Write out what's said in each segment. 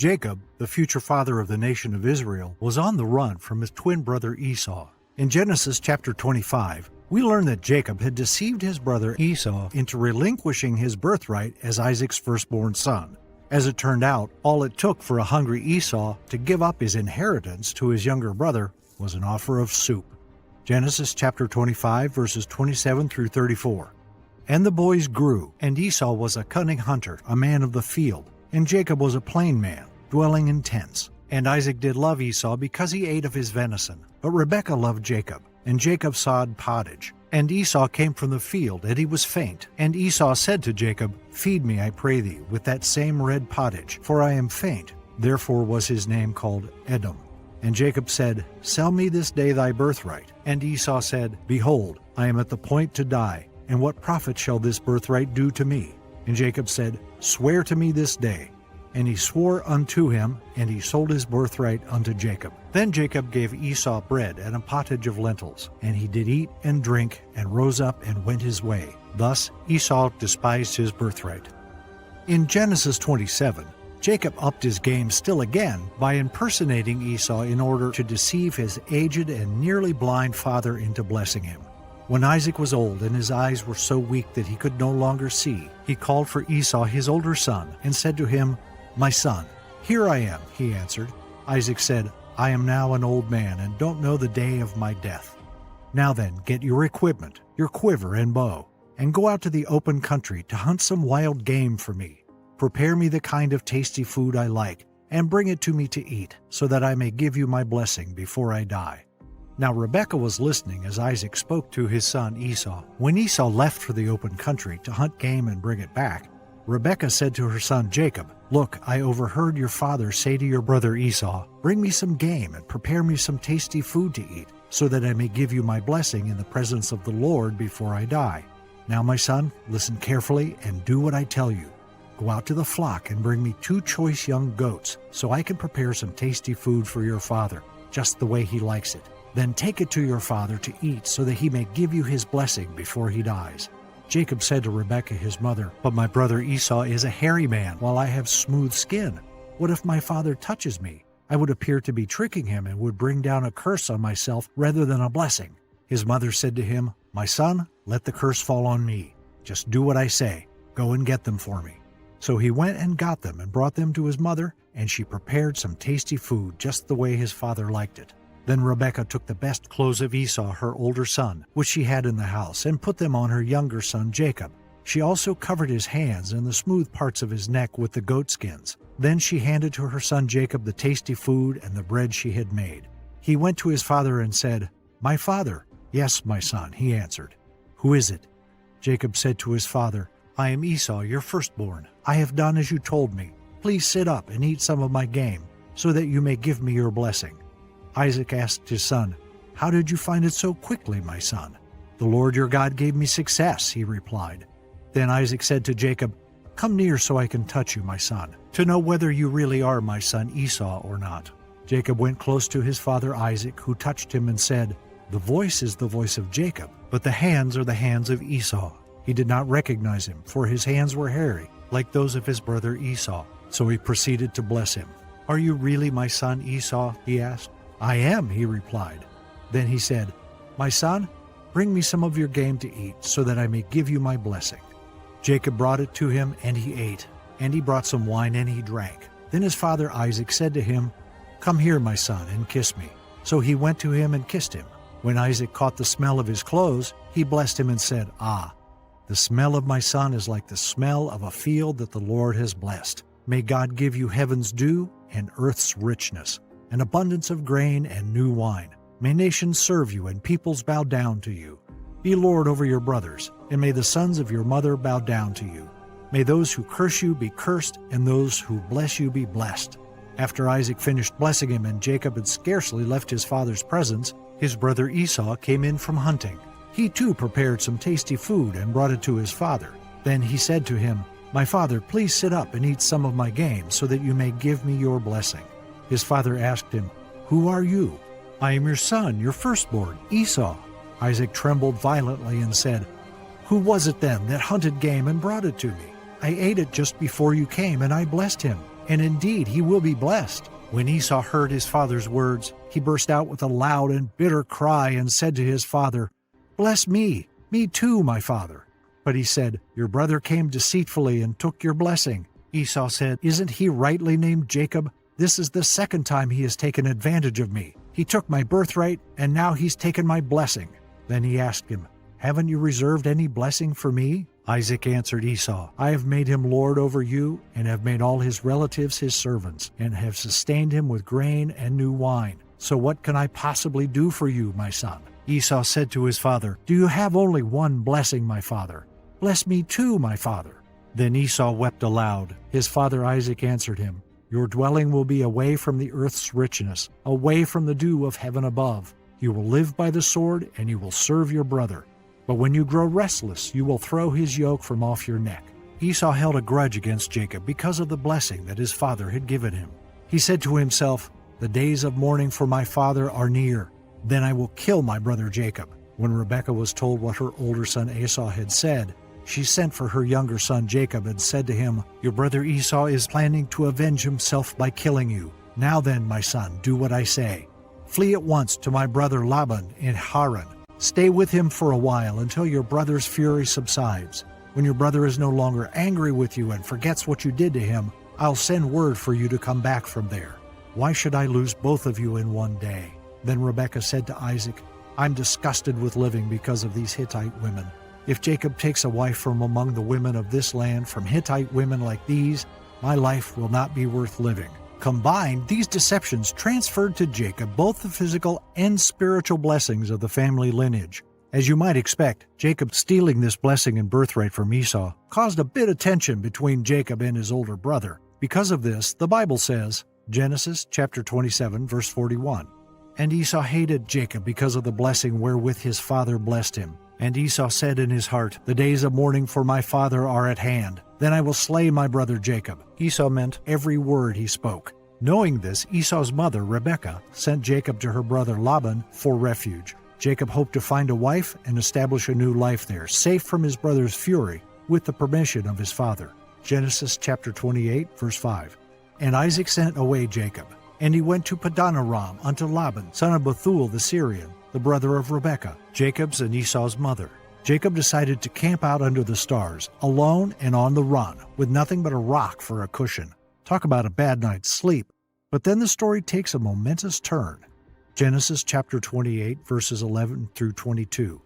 Jacob, the future father of the nation of Israel, was on the run from his twin brother Esau. In Genesis chapter 25, we learn that Jacob had deceived his brother Esau into relinquishing his birthright as Isaac's firstborn son. As it turned out, all it took for a hungry Esau to give up his inheritance to his younger brother was an offer of soup. Genesis chapter 25, verses 27 through 34. And the boys grew, and Esau was a cunning hunter, a man of the field, and Jacob was a plain man, dwelling in tents. And Isaac did love Esau because he ate of his venison, but Rebekah loved Jacob, and Jacob sawed pottage. And Esau came from the field, and he was faint. And Esau said to Jacob, Feed me, I pray thee, with that same red pottage, for I am faint. Therefore was his name called Edom. And Jacob said, Sell me this day thy birthright. And Esau said, Behold, I am at the point to die, and what profit shall this birthright do to me? And Jacob said, Swear to me this day. And he swore unto him, and he sold his birthright unto Jacob. Then Jacob gave Esau bread and a pottage of lentils, and he did eat and drink, and rose up and went his way. Thus Esau despised his birthright. In Genesis 27, Jacob upped his game still again by impersonating Esau in order to deceive his aged and nearly blind father into blessing him. When Isaac was old and his eyes were so weak that he could no longer see, he called for Esau his older son and said to him, My son. Here I am, he answered. Isaac said, I am now an old man and don't know the day of my death. Now then, get your equipment, your quiver and bow, and go out to the open country to hunt some wild game for me. Prepare me the kind of tasty food I like, and bring it to me to eat, so that I may give you my blessing before I die. Now Rebekah was listening as Isaac spoke to his son Esau. When Esau left for the open country to hunt game and bring it back, Rebekah said to her son Jacob, Look, I overheard your father say to your brother Esau, Bring me some game and prepare me some tasty food to eat, so that I may give you my blessing in the presence of the Lord before I die. Now, my son, listen carefully and do what I tell you. Go out to the flock and bring me 2 choice young goats, so I can prepare some tasty food for your father, just the way he likes it. Then take it to your father to eat, so that he may give you his blessing before he dies. Jacob said to Rebekah his mother, But my brother Esau is a hairy man, while I have smooth skin. What if my father touches me? I would appear to be tricking him and would bring down a curse on myself rather than a blessing. His mother said to him, My son, let the curse fall on me. Just do what I say. Go and get them for me. So he went and got them and brought them to his mother, and she prepared some tasty food just the way his father liked it. Then Rebekah took the best clothes of Esau, her older son, which she had in the house, and put them on her younger son Jacob. She also covered his hands and the smooth parts of his neck with the goatskins. Then she handed to her son Jacob the tasty food and the bread she had made. He went to his father and said, My father. Yes, my son, he answered. Who is it? Jacob said to his father, I am Esau, your firstborn. I have done as you told me. Please sit up and eat some of my game, so that you may give me your blessing. Isaac asked his son, How did you find it so quickly, my son? The Lord your God gave me success, he replied. Then Isaac said to Jacob, Come near so I can touch you, my son, to know whether you really are my son Esau or not. Jacob went close to his father Isaac, who touched him and said, The voice is the voice of Jacob, but the hands are the hands of Esau. He did not recognize him, for his hands were hairy, like those of his brother Esau. So he proceeded to bless him. Are you really my son Esau? He asked. I am, he replied. Then he said, My son, bring me some of your game to eat, so that I may give you my blessing. Jacob brought it to him, and he ate. And he brought some wine, and he drank. Then his father Isaac said to him, Come here, my son, and kiss me. So he went to him and kissed him. When Isaac caught the smell of his clothes, he blessed him and said, Ah, the smell of my son is like the smell of a field that the Lord has blessed. May God give you heaven's dew and earth's richness, an abundance of grain and new wine. May nations serve you and peoples bow down to you. Be Lord over your brothers, and may the sons of your mother bow down to you. May those who curse you be cursed, and those who bless you be blessed. After Isaac finished blessing him and Jacob had scarcely left his father's presence, his brother Esau came in from hunting. He too prepared some tasty food and brought it to his father. Then he said to him, My father, please sit up and eat some of my game, so that you may give me your blessing. His father asked him, Who are you? I am your son, your firstborn, Esau. Isaac trembled violently and said, Who was it then that hunted game and brought it to me? I ate it just before you came, and I blessed him. and indeed he will be blessed." When Esau heard his father's words, he burst out with a loud and bitter cry and said to his father, "Bless me too, my father." But he said, "Your brother came deceitfully and took your blessing." Esau said, "Isn't he rightly named Jacob? This is the second time he has taken advantage of me. He took my birthright, and now he's taken my blessing." Then he asked him, "Haven't you reserved any blessing for me?" Isaac answered Esau, "I have made him lord over you, and have made all his relatives his servants, and have sustained him with grain and new wine. So what can I possibly do for you, my son?" Esau said to his father, "Do you have only one blessing, my father? Bless me too, my father." Then Esau wept aloud. His father Isaac answered him, "Your dwelling will be away from the earth's richness, away from the dew of heaven above. You will live by the sword, and you will serve your brother. But when you grow restless, you will throw his yoke from off your neck." Esau held a grudge against Jacob because of the blessing that his father had given him. He said to himself, "The days of mourning for my father are near. Then I will kill my brother Jacob." When Rebekah was told what her older son Esau had said, she sent for her younger son Jacob and said to him, "Your brother Esau is planning to avenge himself by killing you. Now then, my son, do what I say. Flee at once to my brother Laban in Haran. Stay with him for a while until your brother's fury subsides. When your brother is no longer angry with you and forgets what you did to him, I'll send word for you to come back from there. Why should I lose both of you in one day?" Then Rebekah said to Isaac, "I'm disgusted with living because of these Hittite women. If Jacob takes a wife from among the women of this land, from Hittite women like these, my life will not be worth living." Combined, these deceptions transferred to Jacob both the physical and spiritual blessings of the family lineage. As you might expect, Jacob stealing this blessing and birthright from Esau caused a bit of tension between Jacob and his older brother. Because of this, the Bible says, Genesis chapter 27, verse 41, "And Esau hated Jacob because of the blessing wherewith his father blessed him. And Esau said in his heart, The days of mourning for my father are at hand. Then I will slay my brother Jacob." Esau meant every word he spoke. Knowing this, Esau's mother, Rebekah, sent Jacob to her brother Laban for refuge. Jacob hoped to find a wife and establish a new life there, safe from his brother's fury, with the permission of his father. Genesis chapter 28, verse 5. "And Isaac sent away Jacob, and he went to Padanaram unto Laban, son of Bethuel the Syrian, the brother of Rebekah, Jacob's and Esau's mother. Jacob decided to camp out under the stars, alone and on the run, with nothing but a rock for a cushion. Talk about a bad night's sleep. But then the story takes a momentous turn. Genesis chapter 28, verses 11 through 22.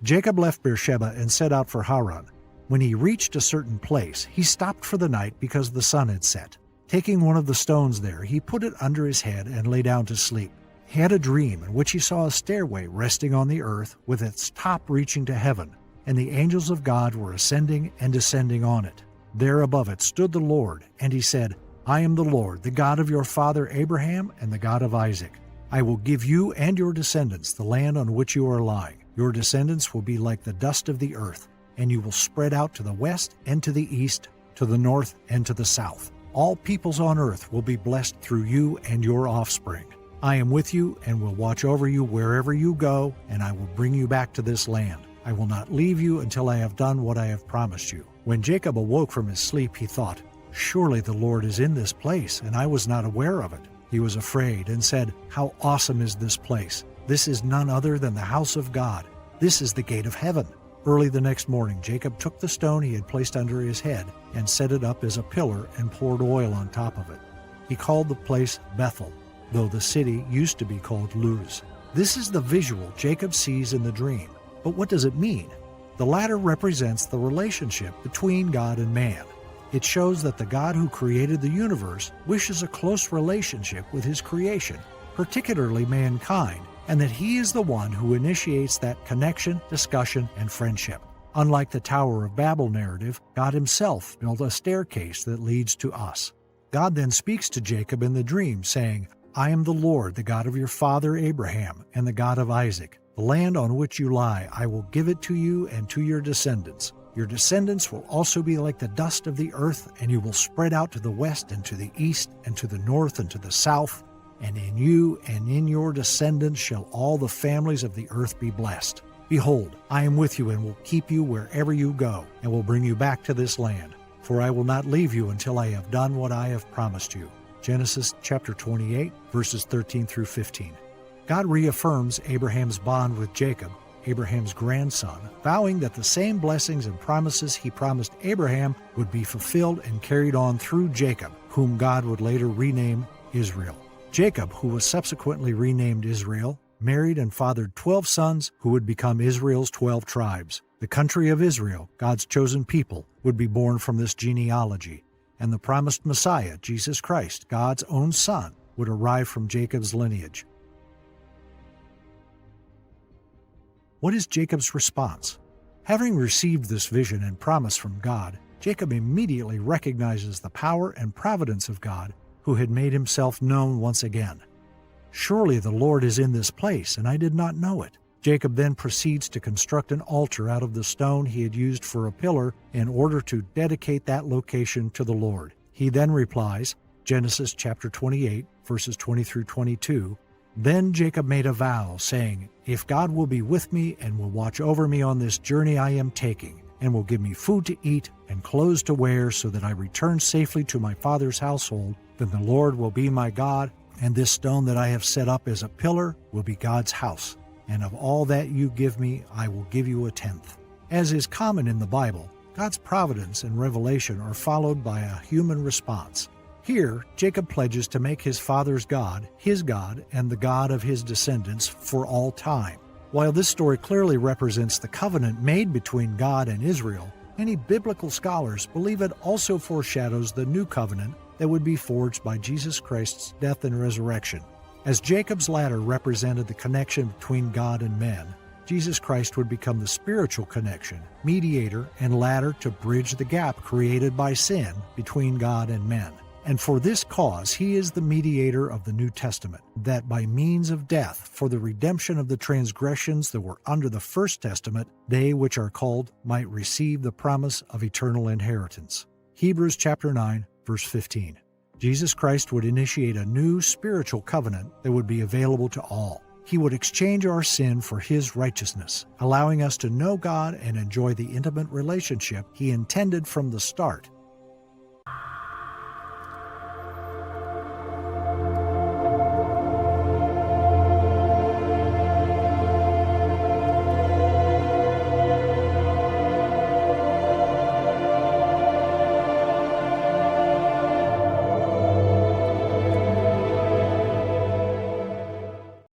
Jacob left Beersheba and set out for Haran. When he reached a certain place, he stopped for the night because the sun had set. Taking one of the stones there, he put it under his head and lay down to sleep. He had a dream in which he saw a stairway resting on the earth with its top reaching to heaven, and the angels of God were ascending and descending on it. There above it stood the Lord, and he said, "I am the Lord, the God of your father Abraham and the God of Isaac. I will give you and your descendants the land on which you are lying. Your descendants will be like the dust of the earth, and you will spread out to the west and to the east, to the north and to the south. All peoples on earth will be blessed through you and your offspring. I am with you and will watch over you wherever you go, and I will bring you back to this land. I will not leave you until I have done what I have promised you." When Jacob awoke from his sleep, he thought, "Surely the Lord is in this place, and I was not aware of it." He was afraid and said, "How awesome is this place! This is none other than the house of God. This is the gate of heaven." Early the next morning, Jacob took the stone he had placed under his head and set it up as a pillar and poured oil on top of it. He called the place Bethel, though the city used to be called Luz. This is the visual Jacob sees in the dream. But what does it mean? The latter represents the relationship between God and man. It shows that the God who created the universe wishes a close relationship with his creation, particularly mankind, and that he is the one who initiates that connection, discussion, and friendship. Unlike the Tower of Babel narrative, God himself built a staircase that leads to us. God then speaks to Jacob in the dream, saying, "I am the Lord, the God of your father Abraham, and the God of Isaac. The land on which you lie, I will give it to you and to your descendants. Your descendants will also be like the dust of the earth, and you will spread out to the west and to the east and to the north and to the south. And in you and in your descendants shall all the families of the earth be blessed. Behold, I am with you and will keep you wherever you go, and will bring you back to this land. for I will not leave you until I have done what I have promised you. Genesis chapter 28, verses 13 through 15. God reaffirms Abraham's bond with Jacob, Abraham's grandson, vowing that the same blessings and promises he promised Abraham would be fulfilled and carried on through Jacob, whom God would later rename Israel. Jacob, who was subsequently renamed Israel, married and fathered 12 sons who would become Israel's 12 tribes. The country of Israel, God's chosen people, would be born from this genealogy, and the promised Messiah, Jesus Christ, God's own Son, would arrive from Jacob's lineage. What is Jacob's response? Having received this vision and promise from God, Jacob immediately recognizes the power and providence of God, who had made himself known once again. Surely the Lord is in this place, and I did not know it. Jacob then proceeds to construct an altar out of the stone he had used for a pillar in order to dedicate that location to the Lord. He then replies, Genesis chapter 28, verses 20 through 22, Then Jacob made a vow, saying, If God will be with me and will watch over me on this journey I am taking, and will give me food to eat and clothes to wear so that I return safely to my father's household, then the Lord will be my God, and this stone that I have set up as a pillar will be God's house. And of all that you give me, I will give you a tenth. As is common in the Bible, God's providence and revelation are followed by a human response. Here, Jacob pledges to make his father's God, and the God of his descendants for all time. While this story clearly represents the covenant made between God and Israel, many biblical scholars believe it also foreshadows the new covenant that would be forged by Jesus Christ's death and resurrection. As Jacob's ladder represented the connection between God and men, Jesus Christ would become the spiritual connection, mediator, and ladder to bridge the gap created by sin between God and men. And for this cause he is the mediator of the New Testament, that by means of death, for the redemption of the transgressions that were under the First Testament, they which are called might receive the promise of eternal inheritance. Hebrews chapter 9, verse 15. Jesus Christ would initiate a new spiritual covenant that would be available to all. He would exchange our sin for his righteousness, allowing us to know God and enjoy the intimate relationship he intended from the start.